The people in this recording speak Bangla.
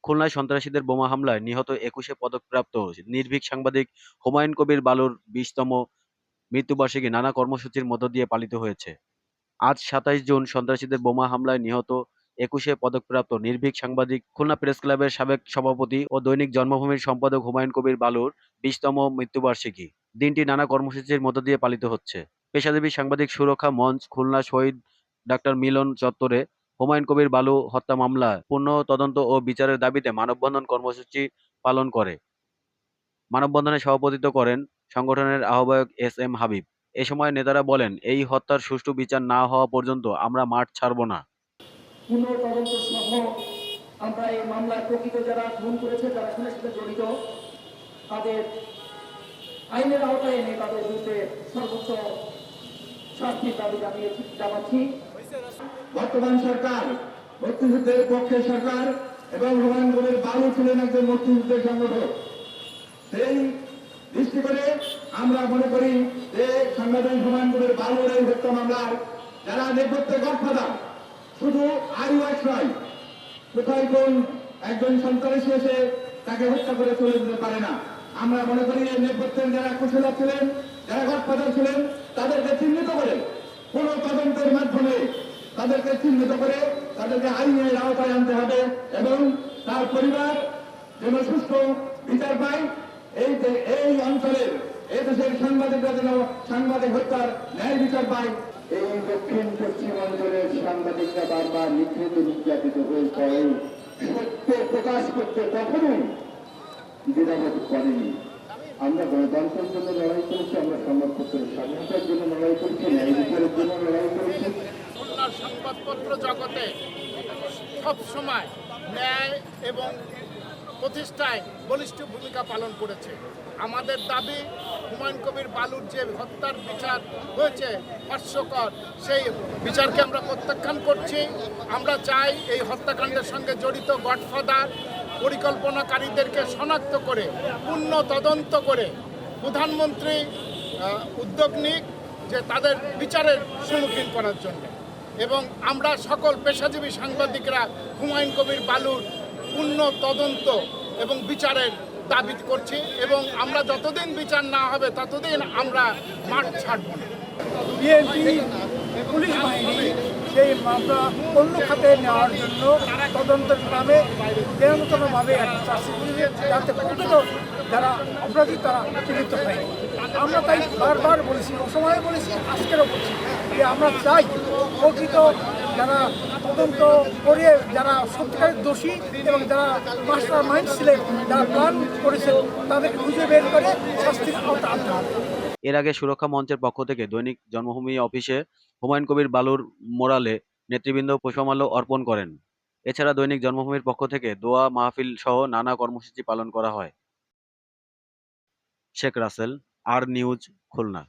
খুলনায় সন্ত্রাসীদের বোমা হামলায় নিহত ২১-এ পদকপ্রাপ্ত নির্ভীক সাংবাদিক হুমায়ুন কবির বালুর ২০তম মৃত্যুবার্ষিকী নানা কর্মসূচির মধ্য দিয়ে পালিত হয়েছে। আজ ২৭ জুন সন্ত্রাসীদের বোমা হামলায় নিহত ২১-এ পদকপ্রাপ্ত নির্ভীক সাংবাদিক খুলনা প্রেসক্লাবের সাবেক সভাপতি ও দৈনিক জন্মভূমির সম্পাদক হুমায়ুন কবির বালুর ২০তম মৃত্যুবার্ষিকী। দিনটি নানা কর্মসূচির মধ্য দিয়ে পালিত হচ্ছে। পেশাজীবী সাংবাদিক সুরক্ষা মঞ্চ খুলনা শহীদ ডাক্তার মিলন চত্বরে হুমায়ুন কবির বালু হত্যা মামলা পূর্ণ তদন্ত ও বিচারের দাবিতে মানববন্ধন কর্মসূচি পালন করে। মানববন্ধনে সভাপতিত্ব করেন সংগঠনের আহ্বায়ক এস.এম. হাবিব। এ সময় নেতারা বলেন, এই হত্যার সুষ্ঠু বিচার না হওয়া পর্যন্ত আমরা মাঠ ছাড়ব না। পূর্ণ তদন্ত সহ আমরা এই মামলায় প্রকৃত যারা খুন করেছে, যারা খুনের সাথে জড়িত, তাদের আইনের আওতায় এনে তাদের বিরুদ্ধে সর্বোচ্চ শাস্তির দাবি জানাচ্ছি। বর্তমান সরকার মুক্তিযুদ্ধের পক্ষে সরকার এবং হুমায়ুন কবির বালু ছিলেন একজন মুক্তিযুদ্ধের সংগঠক। সেই দৃষ্টি করে আমরা মনে করি যে সাংবাদিক হুমায়ুন কবির বালুর এই হত্যা মামলার যারা নেপথ্যে গডফাদার, শুধু আইওয়াইস নয়, কোথায় কোন একজন সন্ত্রাসী এসে তাকে হত্যা করে চলে যেতে পারে না। আমরা মনে করি এই নেপথ্যের যারা কুশলা ছিলেন, যারা গডফাদার ছিলেন, তাদেরকে চিহ্নিত করে কোন তদন্তের মাধ্যমে তাদেরকে চিহ্নিত করে তাদেরকে আইনের আওতায় আনতে হবে এবং তার পরিবার যেন সুষ্ঠু বিচার পায়। এই অঞ্চলের এই দেশের সাংবাদিকরা যেন সাংবাদিক হত্যার ন্যায় বিচার পায়। এই দক্ষিণ পশ্চিম অঞ্চলের সাংবাদিকরা বারবার নিগৃহীত নির্যাতিত হয়ে পড়ে সত্য প্রকাশ করতে কখনোই দ্বিধাবোধ করেনি। আমরা গণতন্ত্রের জন্য লড়াই করেছি, আমরা সংবাদপত্রের স্বাধীনতার জন্য লড়াই করেছি, ন্যায় বিচারের জন্য লড়াই করেছি। খুলনার সংবাদপত্র জগতে সবসময় ন্যায় এবং প্রতিষ্ঠায় বলিষ্ঠ ভূমিকা পালন করেছে। আমাদের দাবি, হুমায়ুন কবির বালুর যে হত্যার বিচার হয়েছে হাস্যকর, সেই বিচারকে আমরা প্রত্যাখ্যান করছি। আমরা চাই এই হত্যাকাণ্ডের সঙ্গে জড়িত গডফাদার পরিকল্পনাকারীদেরকে শনাক্ত করে পূর্ণ তদন্ত করে প্রধানমন্ত্রী উদ্যোগ নিক যে তাদের বিচারের সম্মুখীন করার জন্য। এবং আমরা সকল পেশাজীবী সাংবাদিকরা হুমায়ুন কবির বালুর পূর্ণ তদন্ত এবং বিচারের দাবি করছি এবং আমরা যতদিন বিচার না হবে ততদিন আমরা মাঠ ছাড়ব না। বিএনপি পুলিশ বাহিনী সেই মামলা অন্য খাতে নেওয়ার জন্য তদন্তের নামে নিরন্তরভাবে যাতে প্রকৃত যারা অপরাধী তারা চিহ্নিত হয়। আমরা তাই বারবার বলেছি, অসময়ে বলেছি, আজকেরও বলছি যে আমরা চাই প্রকৃত যারা তদন্ত করে যারা সত্যিকারের দোষী এবং যারা মাস্টার মাইন্ড ছিলেন, যারা প্ল্যান করেছেন, তাদেরকে খুঁজে বের করে শাস্তির আওতা আনতে হবে। এর আগে সুরক্ষা মঞ্চের পক্ষ থেকে দৈনিক জন্মভূমি অফিসে হুমায়ুন কবির বালুর মোরালে নেতৃবৃন্দ পুষ্পমাল্য অর্পণ করেন। এছাড়া দৈনিক জন্মভূমির পক্ষ থেকে দোয়া মাহফিল সহ নানা কর্মসূচি পালন করা হয়। শেখ রাসেল, আর নিউজ, খুলনা।